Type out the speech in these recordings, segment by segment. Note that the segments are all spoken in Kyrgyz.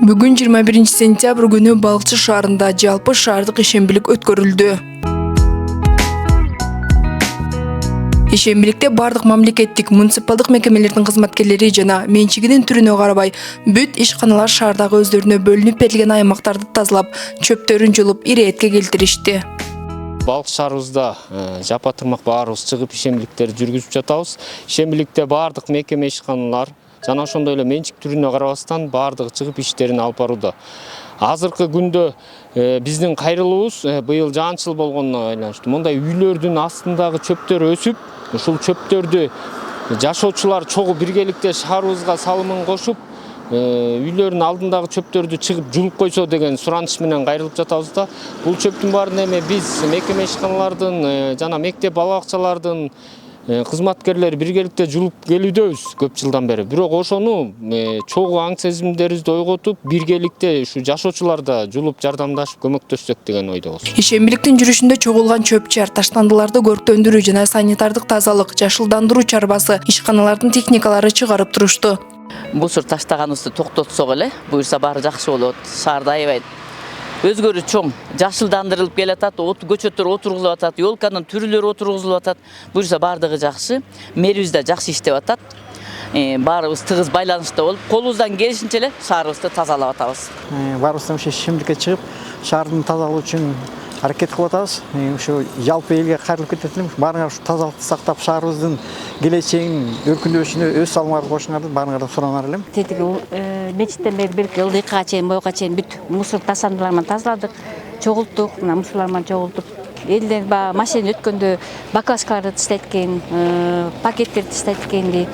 Бүгүн 21 сентябрь күнү Балыкчы шаарында жалпы шаардык ишембилик өткөрүлдү. Ишембиликте бардык мамлекеттик, муниципалдык мекемелердин кызматкерлери жана менчигинин түрүнө карабай бүт ишканалар шаардагы өздөрүнө бөлүнүп берилген аймактарды тазалап, чөптөрүн жулуп, иретке келтиришти. Балыкчы шаарыбызда жапа тырмак баарыбыз чыгып ишембиликтерди жүргүзүп жатабыз. Ишембиликте бардык мекеме ишканалар жана ошондой эле менчик түрүнө карабастан бардыгы чыгып иштерин алып барууда. Азыркы күндө биздин кайрылуубуз быйыл жаанчыл болгонуна байланыштуу мындай үйлөрдүн астындагы чөптөр өсүп, ушул чөптөрдү жашоочулар чогуу биргеликте шаарыбызга салымын кошуп, үйлөрдүн алдындагы чөптөрдү чыгып жулуп койсо деген сураныч менен кайрылып жатабыз да. Бул чөптүн баарын эми биз мекеме ишканалардын жана мектеп бала бакчалардын кызматкерлери биргеликте жулуп келүүдөбүз көп жылдан бери. Бирок ошону чогуу аң сезимдерибизди ойготуп, биргеликте ушу жашоочуларда жулуп жардамдашып көмөктөшсөк деген ойдобуз. Ишембиликтин жүрүшүндө чогулган чөп-чар, таштандыларды көрктөндүрүү жана санитардык тазалык, жашылдандыруу чарбасы ишканалардын техникалары чыгарып турушту. Мусор таштаганыбызды токтотсок эле, буюрса баары жакшы болот. Шаарда аябай өзгөрүү чоң, жашылдандырылып келатат, көчөттөр отургузулуп атат, ёлканын түрүлөрү отургузулуп атат. Буюрса баардыгы жакшы. Мэрибиз да жакшы иштеп атат. Баарыбыз тыгыз байланышта болуп, колубуздан келишинче эле шаарыбызды тазалап атабыз. Баарыбыз ошо ишембиликке чыгып, шаардын тазалыгы үчүн аракет кылып атабыз. Ошо жалпы элге кайрылып кетет элем. Баарыңар ушу тазалыкты сактап, шаарыбыздын келечегинин өркүндөшүнө өз салымыңарды кошуңарды баарыңардан суранар элем. Тетиги мечиттен бери бир ылдыйкага чейин, боюка чейин бүт мусор ташандылар менен тазаладык, чогулттук, мына мусорлар менен чогултуп. Элдер баягы машина өткөндө баклажкаларды таштайт экен, пакеттерди таштайт экенди,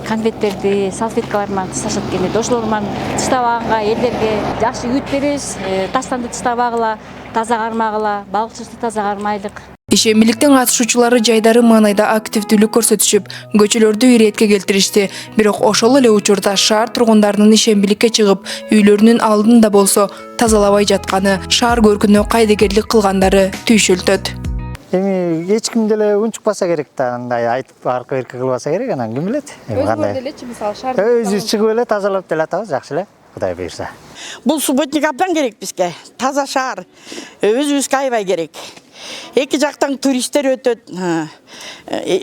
конфеттерди, салфеткалар менен ташташат экен. Ошолор менен таштабаганга элдерге жакшы үгүт беребиз. Таштанды таштабагыла, таза кармагыла, балыкчыбызды таза кармайлык. Ишембиликтин катышуучулары жайдары маанайда активдүүлүк көрсөтүшүп, көчөлөрдү иретке келтиришти. Бирок ошол эле учурда шаар тургундарынын ишембиликке чыгып, үйлөрүнүн алдында болсо тазалабай жатканы, шаар көркүнө кайдыгерлик кылгандары түйшөлтөт. Эми эч ким деле унчукпаса керек да, андай айтып арка берке кылбаса керек, анан ким билет? Өзүңөр делечи мисалы шаар өзүбүз чыгып эле тазалап деле атабыз, жакшы эле, Кудай буйрса. Бул субботник абдан керек бизге. Таза шаар өзүбүзгө аябай керек. Эки жактан туристтер өтөт.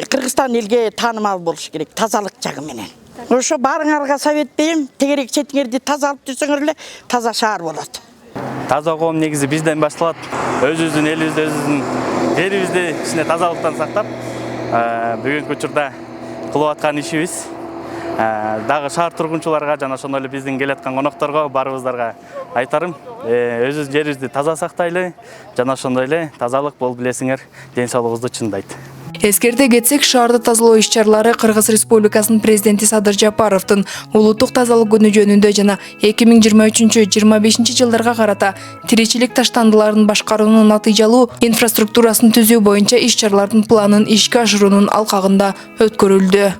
Кыргызстан элге таанымал болуш керек тазалык жагы менен. Ошо баарыңарга совет берем, тегерек четиңерди таза алып жүрсөңөр эле таза шаар болот. Таза коом негизи бизден башталат. Өзүбүздүн элибизди, өзүбүздүн жерибизди ичине тазалыктан сактап, бүгүнкү учурда кылып аткан ишибиз дагы шаар тургунчуларга жана ошондой эле биздин келаткан конокторго баарыбыздарга айтарым, өзүбүздүн жерибизди таза сактайлы жана ошондой эле тазалык бул билесиңер ден соолугубузду чындайт. Эскерте кетсек, шаарды тазалоо иш-чаралары Кыргыз Республикасынын президенти Садыр Жапаровдун улуттук тазалык күнү жөнүндө жана 2023-25 жылдарга карата тиричилик таштандыларын башкаруунун натыйжалуу инфраструктурасын түзүү боюнча иш-чаралардын планын ишке ашыруунун алкагында өткөрүлдү.